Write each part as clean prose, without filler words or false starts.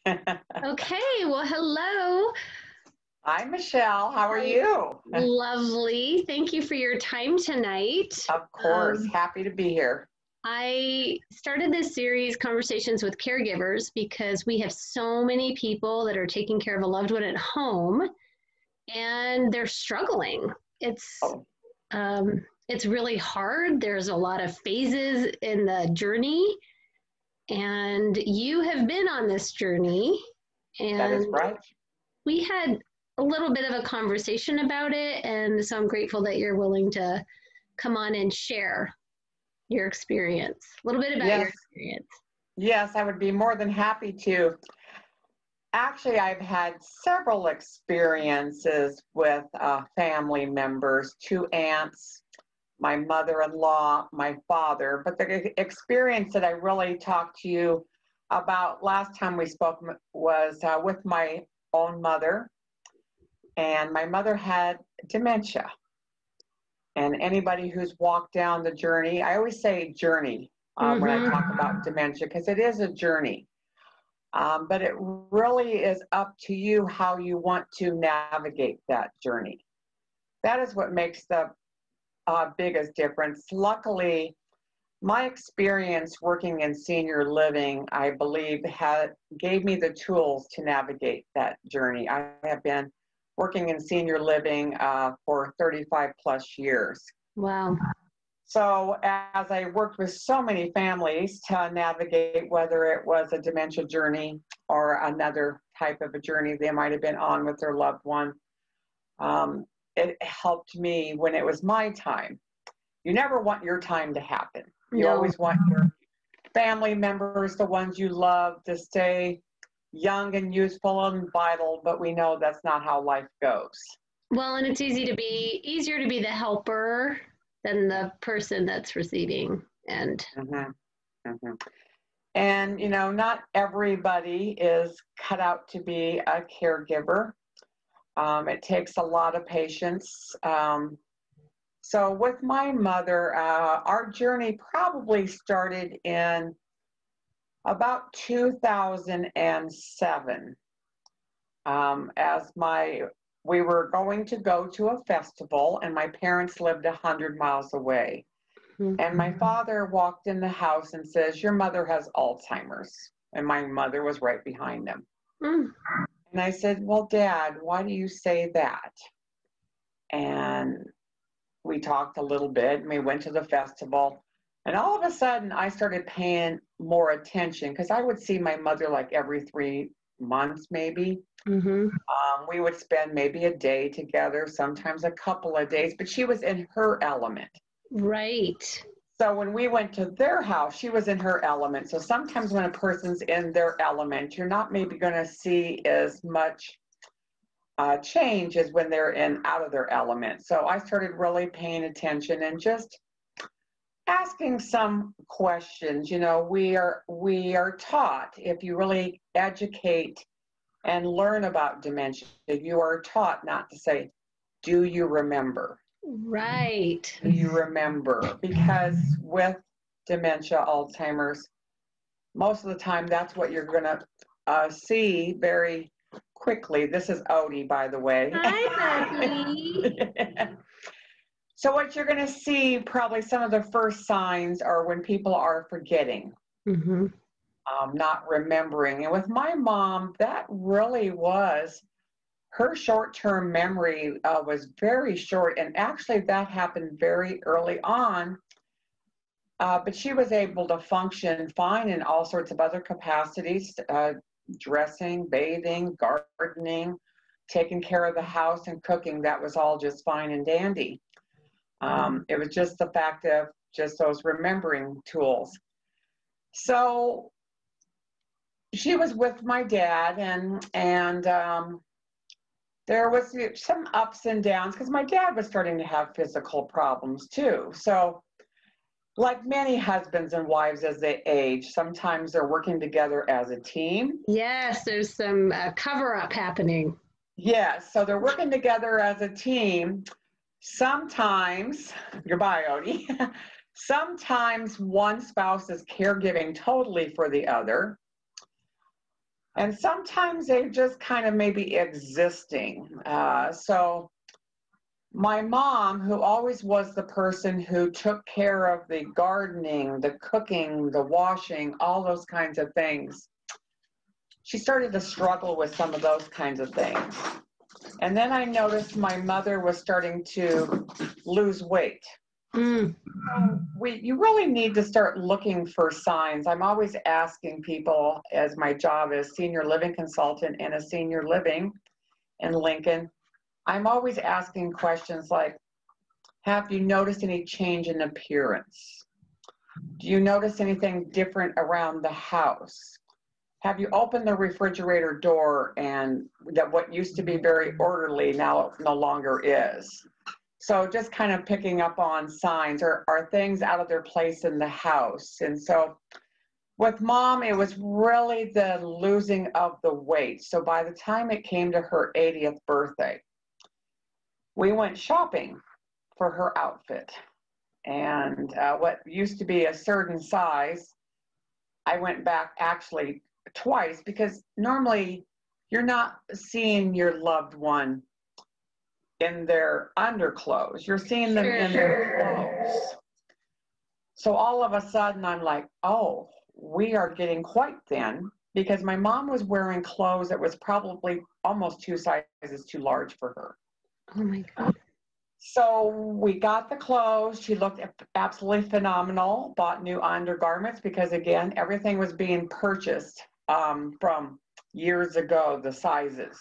Okay, well, hello. Hi, Michelle. How are Hi. you? Lovely. Thank you for your time tonight. Of course, Um, happy to be here. I started this series, Conversations with Caregivers, because we have so many people that are taking care of a loved one at home and they're struggling. It's Oh, it's really hard. There's a lot of phases in the journey, and you have been on this journey, that is and right. we had a little bit of a conversation about it. And so I'm grateful that you're willing to come on and share your experience, a little bit about your Yes, experience. yes, I would be more than happy to. Actually, I've had several experiences with family members, two aunts, my mother-in-law, my father. But the experience that I really talked to you about last time we spoke was with my own mother, and my mother had dementia. And anybody who's walked down the journey, I always say journey when I talk Mm-hmm. about dementia, because it is a journey. But it really is up to you how you want to navigate that journey. That is what makes the biggest difference. Luckily, my experience working in senior living, I believe, gave me the tools to navigate that journey. I have been working in senior living for 35 plus years. Wow. So as I worked with so many families to navigate whether it was a dementia journey or another type of a journey they might have been on with their loved one, um, it helped me when it was my time. You never want your time to happen. You No. always want your family members, the ones you love, to stay young and youthful and vital, but we know that's not how life goes. Well, and it's easier to be the helper than the person that's receiving. And Mm-hmm. Mm-hmm. And, not everybody is cut out to be a caregiver. It takes a lot of patience. So, with my mother, our journey probably started in about 2007. As we were going to go to a festival, and my parents lived 100 miles away. And my father walked in the house and says, "Your mother has Alzheimer's." And my mother was right behind him. mm, And I said, "Well, Dad, why do you say that?" And we talked a little bit and we went to the festival. And all of a sudden, I started paying more attention because I would see my mother like every 3 months, maybe. mm-hmm. We would spend maybe a day together, sometimes a couple of days, but she was in her element. Right. So when we went to their house, she was in her element. So sometimes when a person's in their element, you're not maybe going to see as much change as when they're in out of their element. So I started really paying attention and just asking some questions. We are taught, if you really educate and learn about dementia, you are taught not to say, "Do you remember?" Right. Do you remember? Because with dementia, Alzheimer's, most of the time that's what you're going to see very quickly. This is Odie, by the way. Hi, Beverly. So what you're going to see, probably some of the first signs are when people are forgetting, Mm-hmm. not remembering. And with my mom, that really was her short-term memory was very short. And actually that happened very early on. But she was able to function fine in all sorts of other capacities, dressing, bathing, gardening, taking care of the house and cooking. That was all just fine and dandy. It was just the fact of just those remembering tools. So she was with my dad, and there was some ups and downs because my dad was starting to have physical problems too. So like many husbands and wives as they age, sometimes they're working together as a team. Yes, there's some cover up happening. Yes, so they're working together as a team. Sometimes, goodbye, Odie. Sometimes one spouse is caregiving totally for the other. And sometimes they just kind of maybe existing. So my mom, who always was the person who took care of the gardening, the cooking, the washing, all those kinds of things, she started to struggle with some of those kinds of things. And then I noticed my mother was starting to lose weight. Mm. You really need to start looking for signs. I'm always asking people, as my job as senior living consultant in a senior living in Lincoln, I'm always asking questions like, have you noticed any change in appearance? Do you notice anything different around the house? Have you opened the refrigerator door and that what used to be very orderly now no longer is? So just kind of picking up on signs, or are things out of their place in the house? And so with mom, it was really the losing of the weight. So by the time it came to her 80th birthday, we went shopping for her outfit. And what used to be a certain size, I went back actually twice, because normally you're not seeing your loved one in their underclothes. You're seeing them in their clothes. So all of a sudden I'm like, oh, we are getting quite thin, because my mom was wearing clothes that was probably almost 2 sizes too large for her. Oh my God. So we got the clothes. She looked absolutely phenomenal, bought new undergarments, because again, everything was being purchased from years ago, the sizes.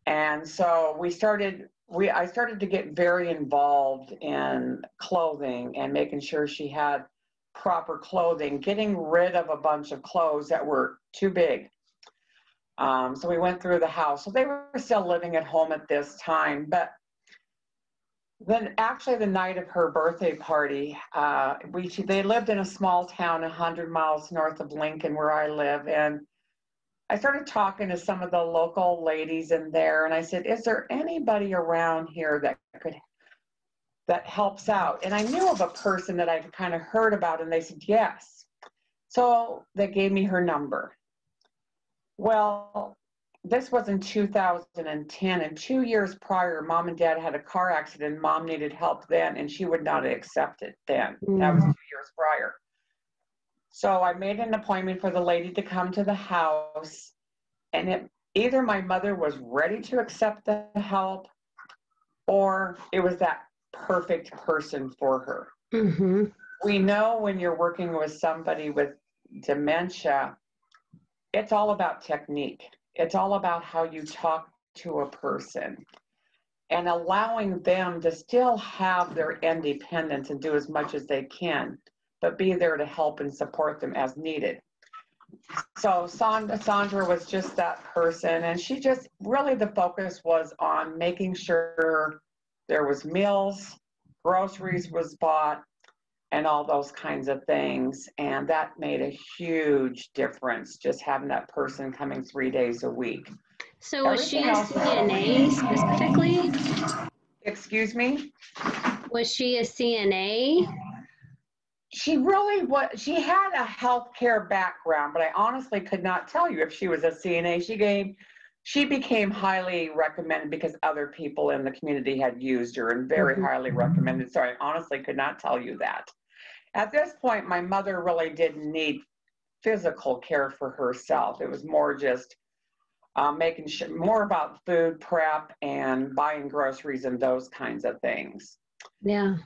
And so I started to get very involved in clothing and making sure she had proper clothing, getting rid of a bunch of clothes that were too big. So we went through the house. So they were still living at home at this time, but then actually the night of her birthday party, they lived in a small town 100 miles north of Lincoln, where I live. And I started talking to some of the local ladies in there, and I said, is there anybody around here that helps out? And I knew of a person that I'd kind of heard about, and they said, yes. So they gave me her number. Well, this was in 2010, and 2 years prior, mom and dad had a car accident. Mom needed help then, and she would not accept it then. That was 2 years prior. So I made an appointment for the lady to come to the house, and either my mother was ready to accept the help, or it was that perfect person for her. Mm-hmm. We know when you're working with somebody with dementia, it's all about technique. It's all about how you talk to a person and allowing them to still have their independence and do as much as they can, but be there to help and support them as needed. So Sandra was just that person, and she just really, the focus was on making sure there was meals, groceries was bought, and all those kinds of things. And that made a huge difference, just having that person coming 3 days a week. So was she a CNA specifically? Excuse me? Was she a CNA? She really was. She had a healthcare background, but I honestly could not tell you if she was a CNA. She became highly recommended because other people in the community had used her, and very highly recommended. So I honestly could not tell you that. At this point, my mother really didn't need physical care for herself. It was more just making sure, more about food prep and buying groceries and those kinds of things. Yeah.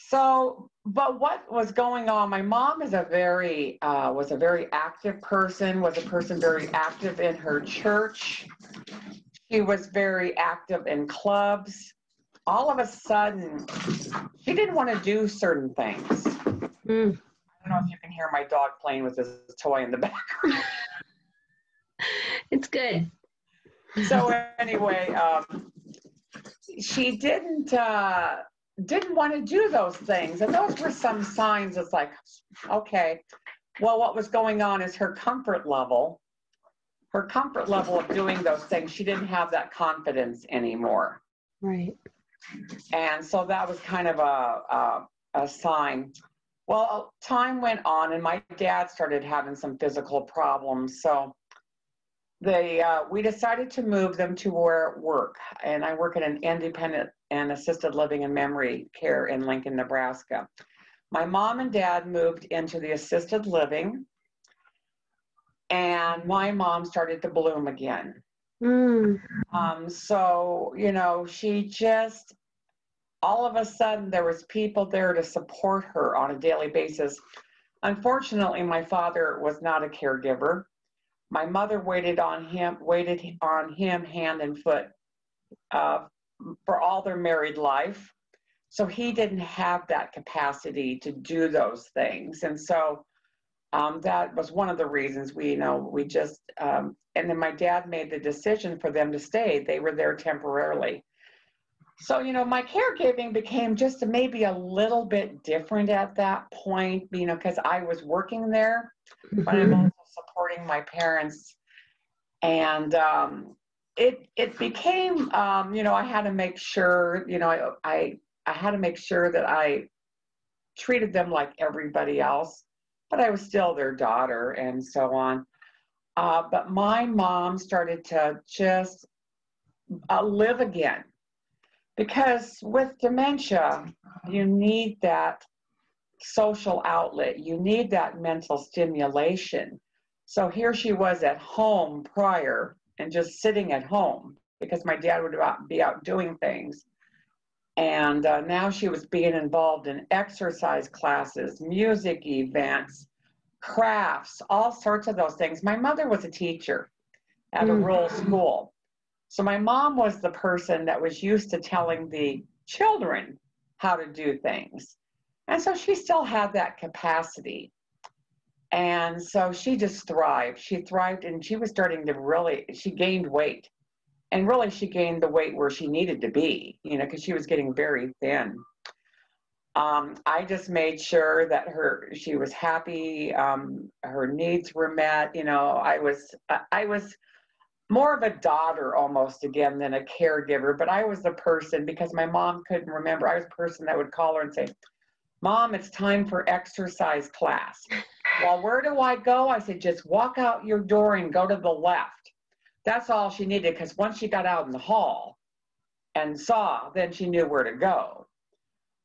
So, but what was going on? My mom is was a very active person, was a person very active in her church. She was very active in clubs. All of a sudden, she didn't want to do certain things. I don't know if you can hear my dog playing with his toy in the background. It's good. So anyway, she didn't want to do those things. And those were some signs. It's like, okay, well, what was going on is her comfort level of doing those things, she didn't have that confidence anymore. Right. And so that was kind of a sign. Well, time went on, and my dad started having some physical problems. So we decided to move them to where work, and I work in an independent and assisted living and memory care in Lincoln, Nebraska. My mom and dad moved into the assisted living, and my mom started to bloom again. So, you know, she just, all of a sudden, there was people there to support her on a daily basis. Unfortunately, my father was not a caregiver. My mother waited on him hand and foot for all their married life. So he didn't have that capacity to do those things. And so that was one of the reasons we just, and then my dad made the decision for them to stay. They were there temporarily. So, you know, my caregiving became just maybe a little bit different at that point, you know, because I was working there, but I'm also supporting my parents. And it became, you know, I had to make sure, you know, I had to make sure that I treated them like everybody else, but I was still their daughter and so on. But my mom started to just live again. Because with dementia, you need that social outlet. You need that mental stimulation. So here she was at home prior and just sitting at home because my dad would be out doing things. And now she was being involved in exercise classes, music events, crafts, all sorts of those things. My mother was a teacher at a rural school. So my mom was the person that was used to telling the children how to do things. And so she still had that capacity. And so she just thrived. She thrived and she was starting to she gained weight. And really she gained the weight where she needed to be, you know, because she was getting very thin. I just made sure that she was happy, her needs were met. You know, I was more of a daughter almost again than a caregiver, but I was the person, because my mom couldn't remember, I was the person that would call her and say, Mom, it's time for exercise class. Well, where do I go? I said, just walk out your door and go to the left. That's all she needed, because once she got out in the hall and saw, then she knew where to go.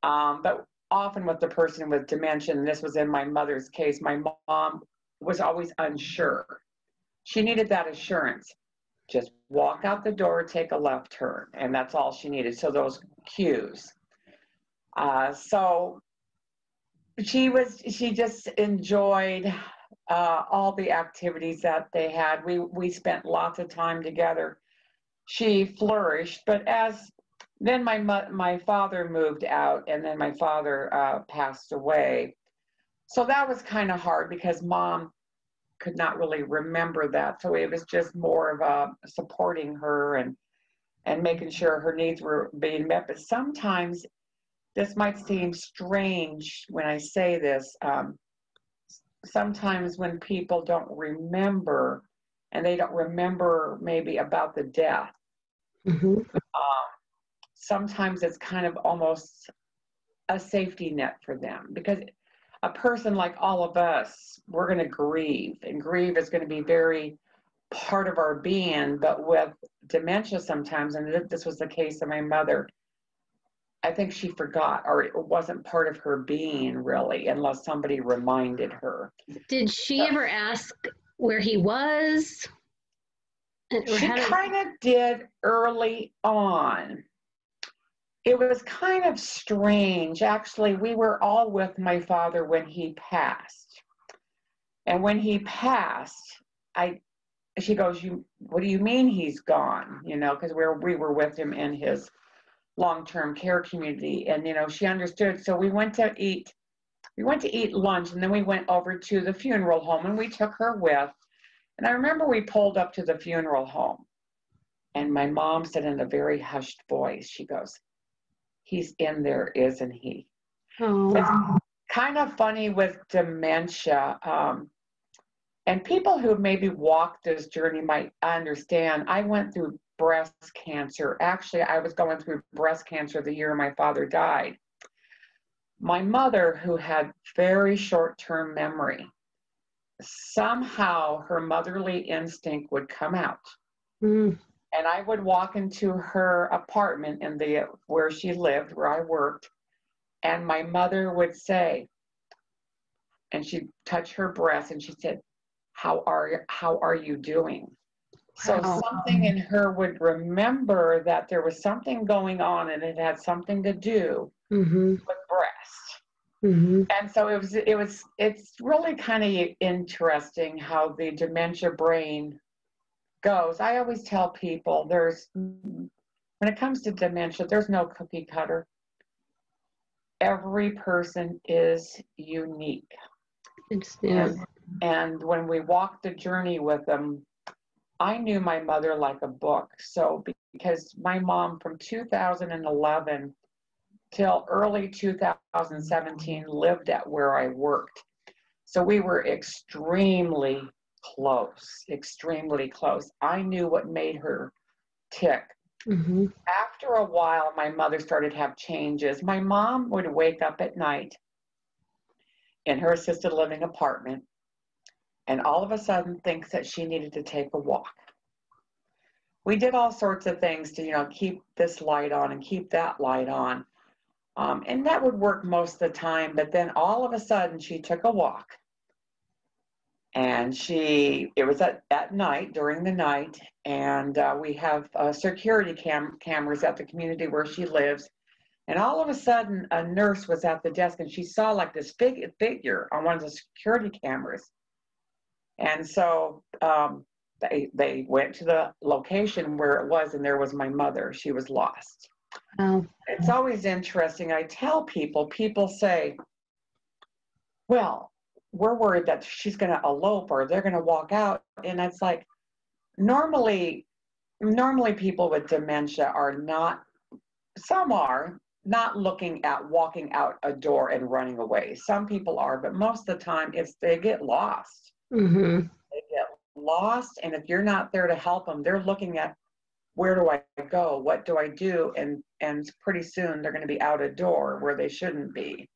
But often with the person with dementia, and this was in my mother's case, my mom was always unsure. She needed that assurance. Just walk out the door, take a left turn, and that's all she needed. So those cues. So she just enjoyed all the activities that they had. We spent lots of time together. She flourished, but then my father moved out, and then my father passed away. So that was kind of hard because Mom could not really remember that. So it was just more of supporting her and making sure her needs were being met. But sometimes this might seem strange when I say this. Sometimes when people don't remember, and they don't remember maybe about the death, sometimes it's kind of almost a safety net for them, because a person like all of us, we're going to grieve, and grieve is going to be very part of our being. But with dementia sometimes, and this was the case of my mother, I think she forgot, or it wasn't part of her being really, unless somebody reminded her. Did she ever ask where he was? She kind of did early on. It was kind of strange. Actually, we were all with my father when he passed. And when he passed, she goes, what do you mean he's gone? You know, because we were with him in his long-term care community. And, you know, she understood. So we went to eat lunch, and then we went over to the funeral home, and we took her with. And I remember we pulled up to the funeral home, and my mom said in a very hushed voice, she goes, he's in there, isn't he? Oh. It's kind of funny with dementia. And people who maybe walked this journey might understand. I went through breast cancer. Actually, I was going through breast cancer the year my father died. My mother, who had very short-term memory, somehow her motherly instinct would come out. Mm. And I would walk into her apartment in the where she lived, where I worked, and my mother would say, and she'd touch her breast and she said, how are you doing? So Wow. something in her would remember that there was something going on and it had something to do Mm-hmm. with breast. Mm-hmm. And so it's really kind of interesting how the dementia brain goes. I always tell people when it comes to dementia, there's no cookie cutter. Every person is unique. Yeah. And when we walk the journey with them, I knew my mother like a book. So because my mom from 2011 till early 2017 lived at where I worked. So we were extremely close, extremely close. I knew what made her tick. Mm-hmm. After a while, my mother started to have changes. My mom would wake up at night in her assisted living apartment and all of a sudden thinks that she needed to take a walk. We did all sorts of things to, keep this light on and keep that light on. And that would work most of the time, but then all of a sudden she took a walk and it was at night, during the night, and we have security cameras at the community where she lives. And all of a sudden a nurse was at the desk and she saw like this big figure on one of the security cameras. And so they went to the location where it was, and there was my mother. She was lost. Wow. It's always interesting. I tell people say, well, we're worried that she's going to elope or they're going to walk out. And it's like, normally people with dementia are not, some are not looking at walking out a door and running away. Some people are, but most of the time they get lost. Mm-hmm. They get lost. And if you're not there to help them, they're looking at, where do I go? What do I do? And pretty soon they're going to be out a door where they shouldn't be.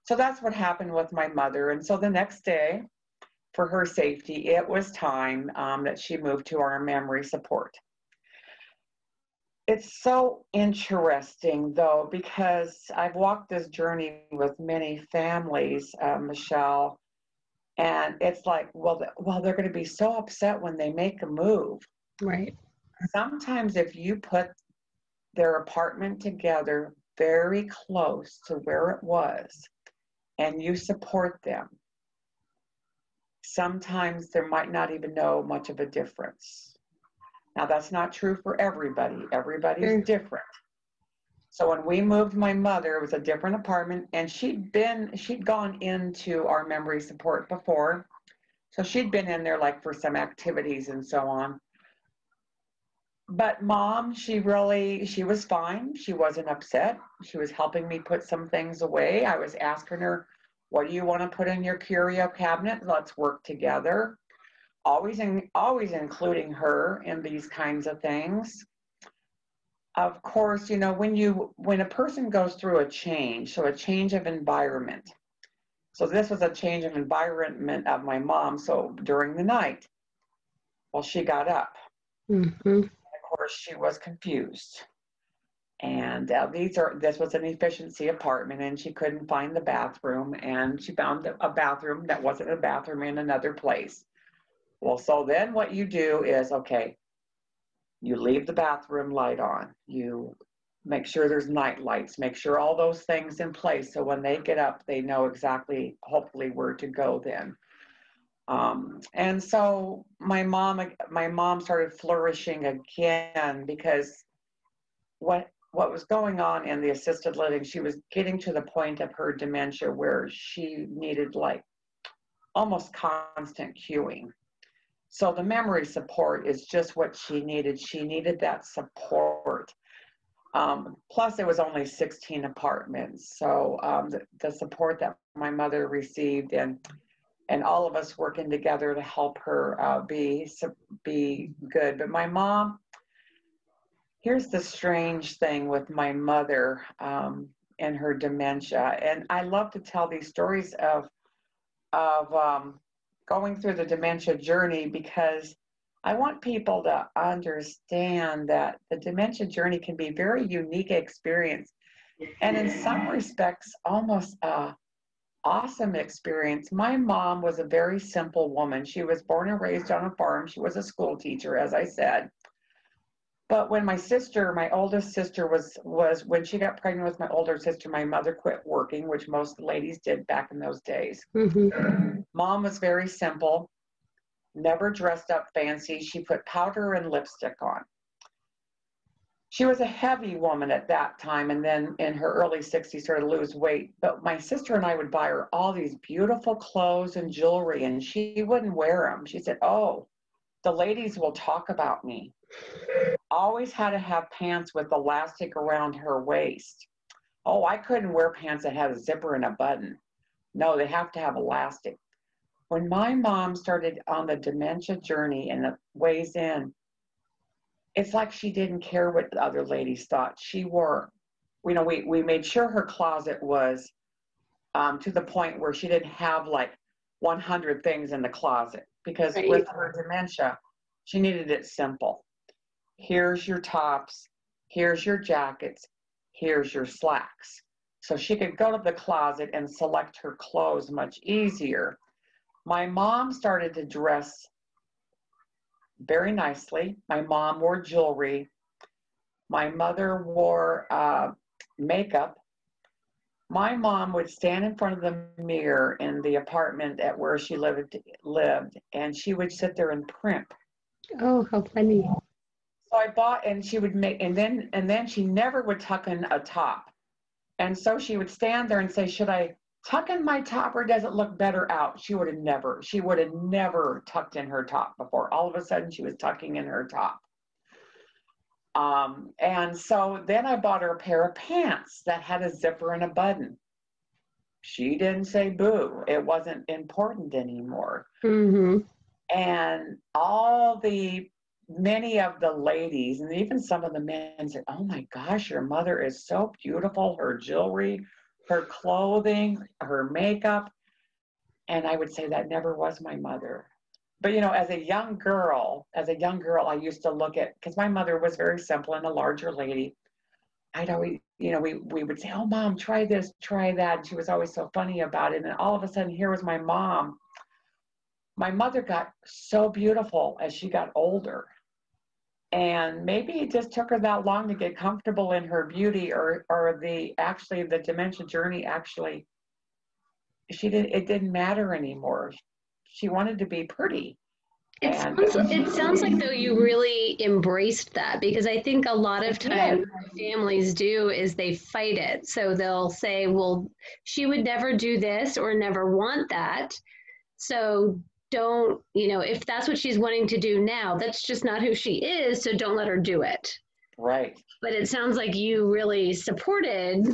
So that's what happened with my mother. And so the next day, for her safety, it was time that she moved to our memory support. It's so interesting, though, because I've walked this journey with many families, Michelle, and it's like, well, they're going to be so upset when they make a move. Right. Sometimes if you put their apartment together very close to where it was, and you support them, sometimes there might not even know much of a difference. Now, that's not true for everybody. Everybody's Sure. different. So when we moved my mother, it was a different apartment, and she'd gone into our memory support before. So she'd been in there like for some activities and so on. But mom, she was fine. She wasn't upset. She was helping me put some things away. I was asking her, what do you want to put in your curio cabinet? Let's work together. Always including her in these kinds of things. Of course, when a person goes through a change, so a change of environment. So this was a change of environment of my mom. So during the night, well, she got up. Mm-hmm. Of course, she was confused. And this was an efficiency apartment, and she couldn't find the bathroom, and she found a bathroom that wasn't a bathroom in another place. Well, so then what you do is, okay, you leave the bathroom light on. You make sure there's night lights, make sure all those things in place. So when they get up, they know exactly, hopefully, where to go then. And so my mom started flourishing again, because what was going on in the assisted living, she was getting to the point of her dementia where she needed like almost constant cueing. So the memory support is just what she needed. She needed that support. Plus, it was only 16 apartments. So the support that my mother received, and all of us working together to help her be good. But my mom, here's the strange thing with my mother and her dementia. And I love to tell these stories of going through the dementia journey because I want people to understand that the dementia journey can be a very unique experience, and in some respects, almost a awesome experience. My mom was a very simple woman. She was born and raised on a farm. She was a school teacher, as I said. But when my oldest sister was when she got pregnant with my older sister, my mother quit working, which most ladies did back in those days. Mm-hmm. Mom was very simple, never dressed up fancy. She put powder and lipstick on. She was a heavy woman at that time, and then in her early 60s started to lose weight. But my sister and I would buy her all these beautiful clothes and jewelry, and she wouldn't wear them. She said, "Oh, the ladies will talk about me." Always had to have pants with elastic around her waist. Oh, I couldn't wear pants that had a zipper and a button. No, they have to have elastic. When my mom started on the dementia journey and the ways in, it's like she didn't care what the other ladies thought. She wore, we made sure her closet was to the point where she didn't have like 100 things in the closet, because Right. with her dementia, she needed it simple. Here's your tops, here's your jackets, here's your slacks. So she could go to the closet and select her clothes much easier. My mom started to dress very nicely. My mom wore jewelry. My mother wore makeup. My mom would stand in front of the mirror in the apartment at where she lived, and she would sit there and primp. Oh, how funny. So I bought, and she would make, and then she never would tuck in a top. And so she would stand there and say, "Should I tuck in my top, or does it look better out?" She would have never tucked in her top before. All of a sudden she was tucking in her top. And so then I bought her a pair of pants that had a zipper and a button. She didn't say boo. It wasn't important anymore. Mm-hmm. And many of the ladies, and even some of the men, said, "Oh my gosh, your mother is so beautiful, her jewelry, her clothing, her makeup." And I would say that never was my mother. But as a young girl, I used to look at, because my mother was very simple and a larger lady. I'd always, we would say, "Oh, Mom, try this, try that." And she was always so funny about it. And all of a sudden, here was my mom. My mother got so beautiful as she got older. And maybe it just took her that long to get comfortable in her beauty, or the dementia journey actually, it didn't matter anymore. She wanted to be pretty. It sounds like though you really embraced that, because I think a lot of times what families do is they fight it. So they'll say, "Well, she would never do this or never want that. So don't, if that's what she's wanting to do now, that's just not who she is. So don't let her do it." Right. But it sounds like you really supported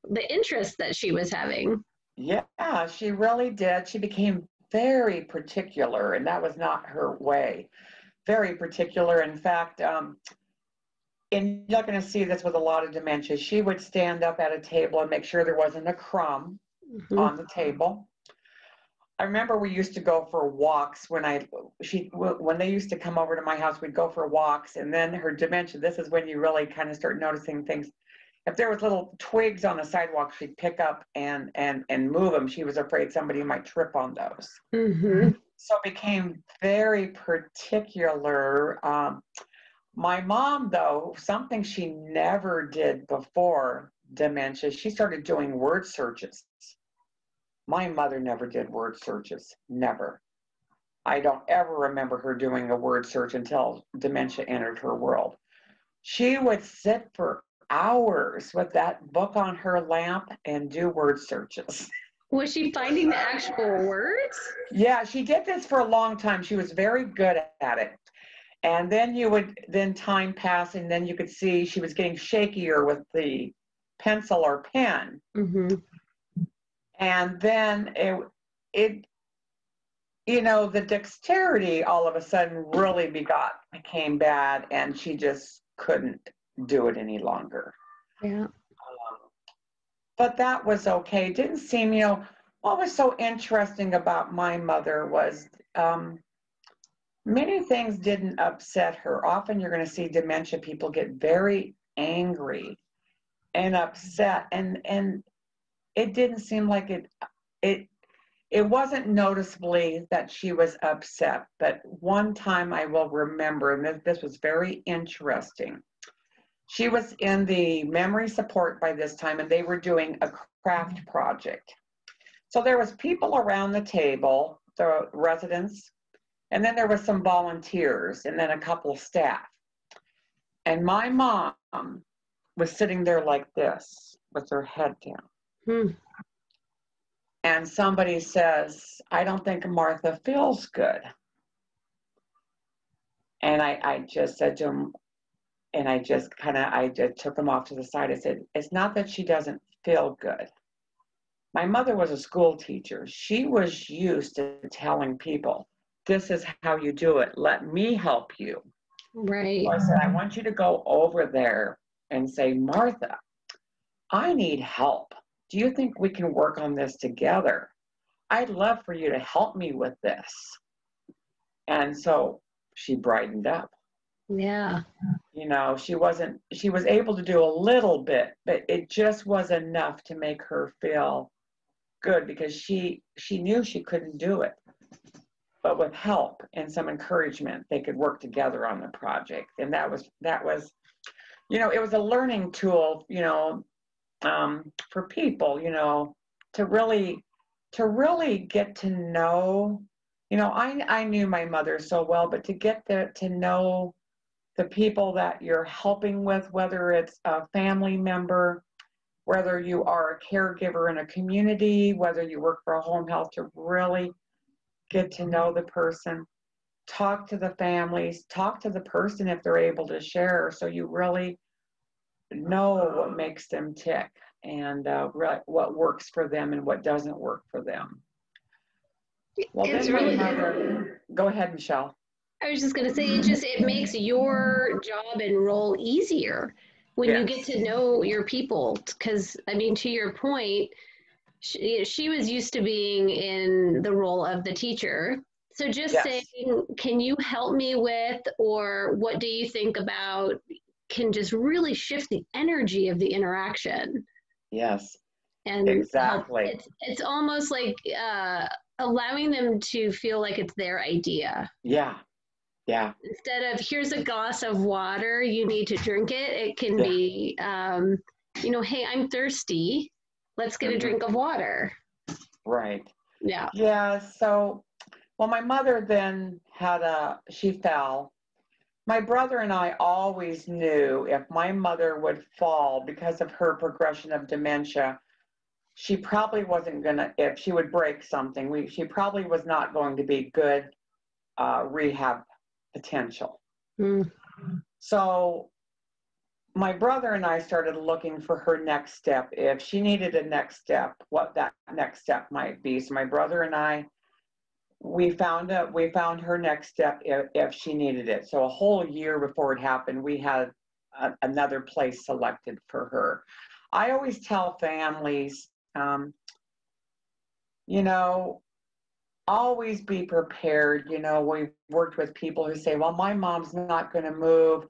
the interest that she was having. Yeah, she really did. She became very particular, and that was not her way. Very particular. In fact, and you're not going to see this with a lot of dementia, she would stand up at a table and make sure there wasn't a crumb on the table. I remember we used to go for walks when they used to come over to my house. We'd go for walks, and then her dementia, this is when you really kind of start noticing things. If there was little twigs on the sidewalk, she'd pick up and move them. She was afraid somebody might trip on those. Mm-hmm. So it became very particular. My mom, though, something she never did before dementia, she started doing word searches. My mother never did word searches, never. I don't ever remember her doing a word search until dementia entered her world. She would sit for hours with that book on her lamp and do word searches. Was she finding the actual words? Yeah, she did this for a long time. She was very good at it. And then time passed, and then you could see she was getting shakier with the pencil or pen. Mm-hmm. And then the dexterity all of a sudden really became bad, and she just couldn't do it any longer. Yeah. But that was okay. It didn't seem, what was so interesting about my mother was many things didn't upset her. Often you're going to see dementia people get very angry and upset, and it didn't seem like it wasn't noticeably that she was upset. But one time I will remember, and this was very interesting. She was in the memory support by this time, and they were doing a craft project. So there was people around the table, the residents, and then there was some volunteers, and then a couple of staff. And my mom was sitting there like this with her head down. And somebody says, I don't think Martha feels good. And I just said to him, and I just took him off to the side. I said, it's not that she doesn't feel good. My mother was a school teacher. She was used to telling people, this is how you do it. Let me help you. Right. So I said, I want you to go over there and say, Martha, I need help. Do you think we can work on this together? I'd love for you to help me with this. And so she brightened up. Yeah. You know, she was able to do a little bit, but it just was enough to make her feel good, because she knew she couldn't do it. But with help and some encouragement, they could work together on the project. And that was, you know, it was a learning tool, you know, for people, you know, to really get to know, you know, I knew my mother so well, but to get to know the people that you're helping with, whether it's a family member, whether you are a caregiver in a community, whether you work for a home health, to really get to know the person, talk to the families, talk to the person if they're able to share, so you really know what makes them tick, and what works for them and what doesn't work for them. Well, It's then my really, mother, go ahead, Michelle. I was just going to say, it makes your job and role easier when you get Yes. to know your people. Because, I mean, to your point, she was used to being in the role of the teacher. So just Yes. saying, can you help me with, or what do you think about, can just really shift the energy of the interaction. Yes. And exactly. It's almost like allowing them to feel like it's their idea. Yeah. Yeah. Instead of, here's a glass of water, you need to drink it, it can be, you know, hey, I'm thirsty, let's get a drink of water. Right. Yeah. Yeah. So, well, my mother then she fell. My brother and I always knew if my mother would fall because of her progression of dementia, she probably wasn't gonna, if she would break something, she probably was not going to be good rehab potential. So my brother and I started looking for her next step. If she needed a next step, what that next step might be. So my brother and I, we found her next step if she needed it. So a whole year before it happened, we had another place selected for her. I always tell families, you know, always be prepared. You know, we've worked with people who say, well, my mom's not going to move.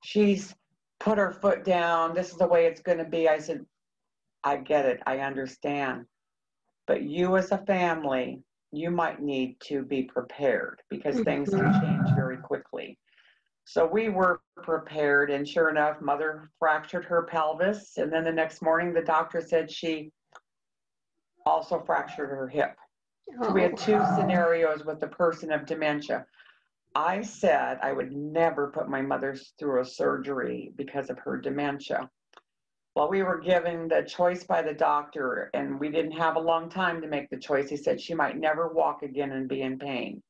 She's put her foot down. This is the way it's going to be. I said, I get it. I understand. But you as a family, you might need to be prepared, because things can change very quickly. So we were prepared, and sure enough, mother fractured her pelvis. And then the next morning, the doctor said she also fractured her hip. So we had two scenarios with the person of dementia. I said I would never put my mother through a surgery because of her dementia. Well, we were given the choice by the doctor, and we didn't have a long time to make the choice. He said she might never walk again and be in pain.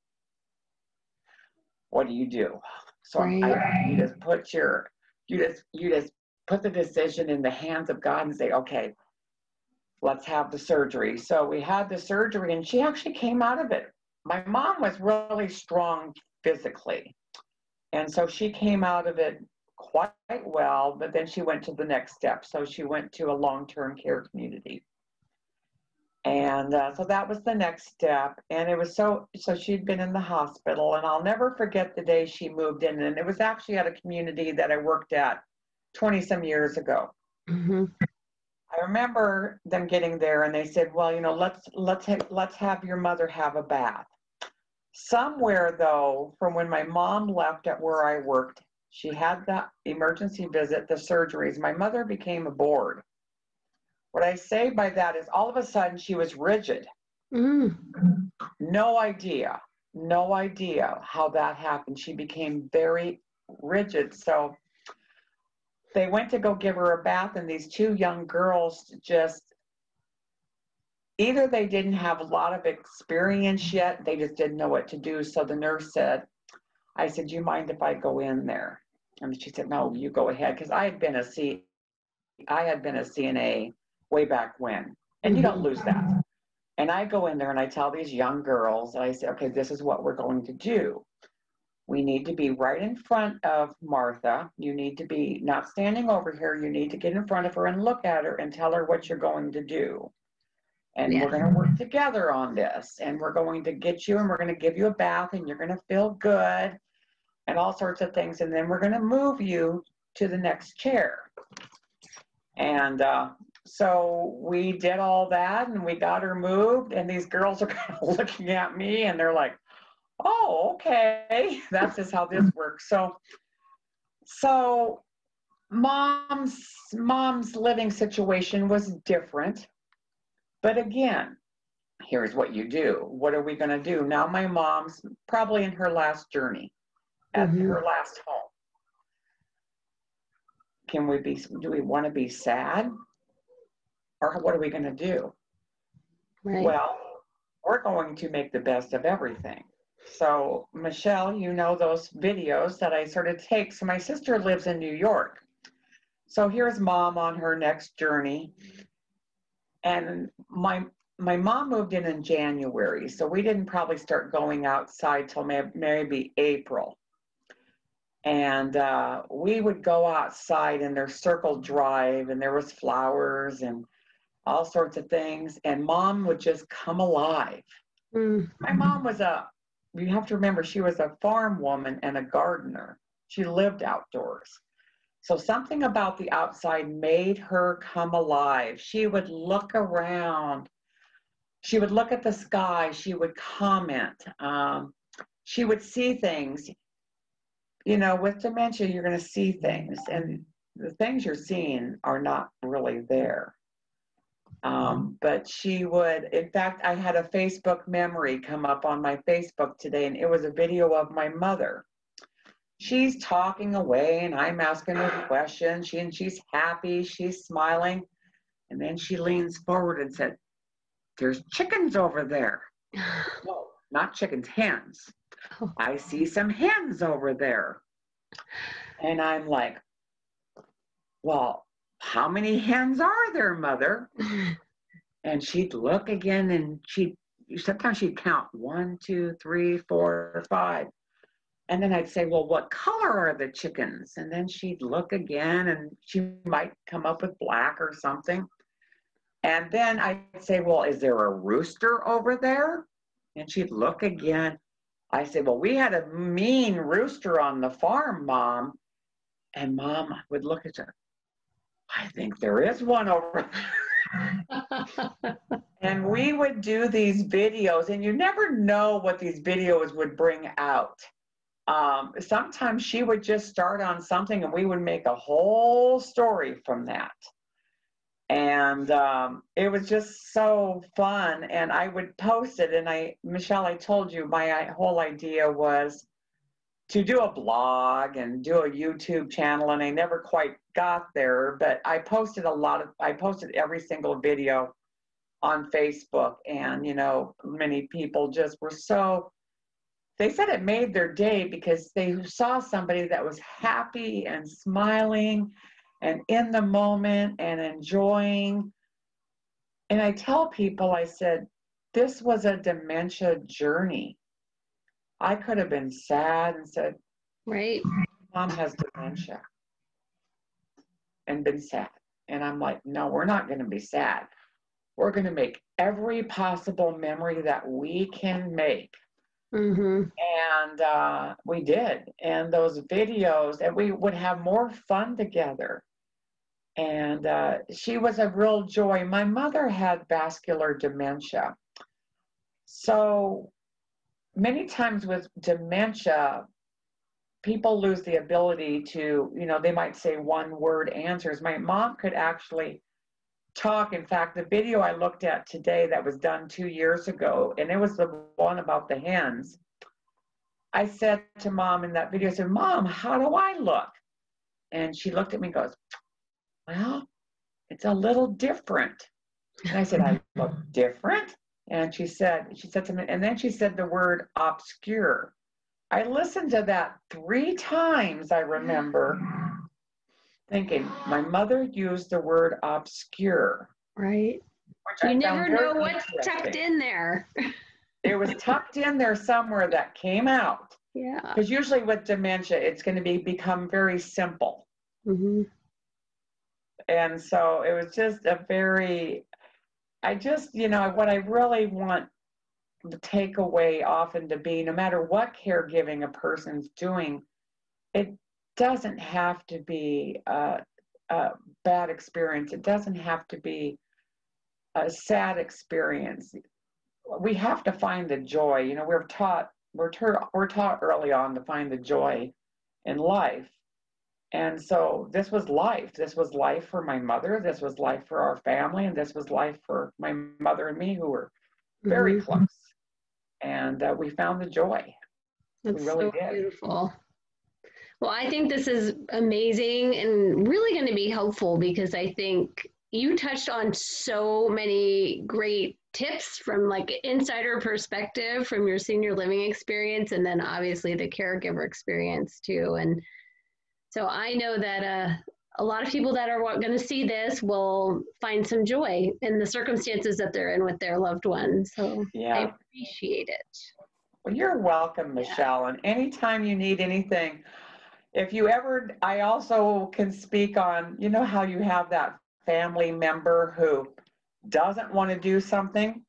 What do you do? So you just put the decision in the hands of God and say, okay, let's have the surgery. So we had the surgery, and she actually came out of it. My mom was really strong physically, and so she came out of it quite well, but then she went to the next step. So she went to a long-term care community. And so that was the next step. And it was so she'd been in the hospital, and I'll never forget the day she moved in. And it was actually at a community that I worked at 20 some years ago. Mm-hmm. I remember them getting there, and they said, well, you know, let's have your mother have a bath. Somewhere, though, from when my mom left at where I worked, she had the emergency visit, the surgeries. My mother became a board. What I say by that is all of a sudden she was rigid. Mm. No idea how that happened. She became very rigid. So they went to go give her a bath, and these two young girls just, either they didn't have a lot of experience yet, they just didn't know what to do. So the nurse said, I said, do you mind if I go in there? And she said, no, you go ahead. Because I had been a CNA way back when, and you don't lose that. And I go in there and I tell these young girls, and I say, okay, this is what we're going to do. We need to be right in front of Martha. You need to be not standing over here. You need to get in front of her and look at her and tell her what you're going to do. And we're going to work together on this. And we're going to get you, and we're going to give you a bath, and you're going to feel good and all sorts of things. And then we're going to move you to the next chair. And so we did all that, and we got her moved, and these girls are kind of looking at me, and they're like, oh, okay, that's just how this works. So mom's living situation was different. But again, here's what you do. What are we going to do? Now my mom's probably in her last journey at her last home. Do we want to be sad? Or what are we going to do? Right. Well, we're going to make the best of everything. So Michelle, you know those videos that I sort of take. So my sister lives in New York. So here's mom on her next journey. And my mom moved in January. So we didn't probably start going outside till maybe April. And we would go outside in their circle drive, and there was flowers and all sorts of things. And mom would just come alive. My mom was you have to remember, she was a farm woman and a gardener. She lived outdoors. So something about the outside made her come alive. She would look around. She would look at the sky. She would comment. She would see things. You know, with dementia, you're going to see things, and the things you're seeing are not really there. But she would, in fact, I had a Facebook memory come up on my Facebook today, and it was a video of my mother. She's talking away, and I'm asking her questions. She's happy, she's smiling. And then she leans forward and said, there's chickens over there. No, not chickens, hens. I see some hens over there. And I'm like, well, how many hens are there, mother? And she'd look again, and sometimes she'd count 1, 2, 3, 4, 5. And then I'd say, well, what color are the chickens? And then she'd look again, and she might come up with black or something. And then I'd say, well, is there a rooster over there? And she'd look again. I said, well, we had a mean rooster on the farm, Mom. And Mom would look at her. I think there is one over there. And we would do these videos, and you never know what these videos would bring out. Sometimes she would just start on something, and we would make a whole story from that. And it was just so fun, and I would post it. And Michelle, I told you my whole idea was to do a blog and do a YouTube channel, and I never quite got there, but I posted every single video on Facebook, and, you know, many people just were they said it made their day because they saw somebody that was happy and smiling and in the moment and enjoying. And I tell people, I said, this was a dementia journey. I could have been sad and said, Right. Mom has dementia, and been sad. And I'm like, no, we're not going to be sad. we're going to make every possible memory that we can make. Mm-hmm. And we did. And those videos, and we would have more fun together. And she was a real joy. My mother had vascular dementia. So many times with dementia, people lose the ability to, they might say one word answers. My mom could actually talk. In fact, the video I looked at today that was done 2 years ago, and it was the one about the hens. I said to Mom in that video, I said, Mom, how do I look? And she looked at me and goes, well, it's a little different. And I said, I look different? And she said to me, and then she said the word obscure. I listened to that 3 times, I remember, thinking my mother used the word obscure. Right. Which You I never found very know what's tucked in there. It was tucked in there somewhere that came out. Yeah. Because usually with dementia, it's going to become very simple. Mm-hmm. And so it was just what I really want the takeaway often to be, no matter what caregiving a person's doing, it doesn't have to be a bad experience. It doesn't have to be a sad experience. We have to find the joy. We're taught early on to find the joy in life. And so this was life. This was life for my mother. This was life for our family. And this was life for my mother and me, who were very Mm-hmm. close. And we found the joy. That's we really so did. Beautiful. Well, I think this is amazing and really going to be helpful, because I think you touched on so many great tips from like insider perspective from your senior living experience, and then obviously the caregiver experience too. And so I know that a lot of people that are going to see this will find some joy in the circumstances that they're in with their loved ones. So yeah. I appreciate it. Well, you're welcome, Michelle. Yeah. And anytime you need anything, I also can speak on, how you have that family member who doesn't want to do something,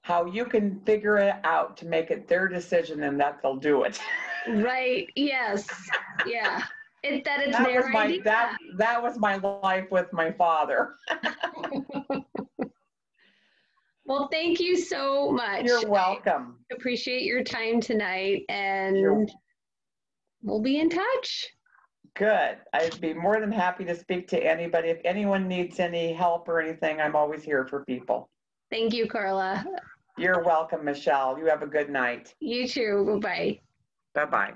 how you can figure it out to make it their decision and that they'll do it. Right. Yes. Yeah. That was my life with my father. Well, thank you so much. You're welcome. I appreciate your time tonight, and we'll be in touch. Good. I'd be more than happy to speak to anybody. If anyone needs any help or anything, I'm always here for people. Thank you, Carla. You're welcome, Michelle. You have a good night. You too. Bye-bye. Bye-bye.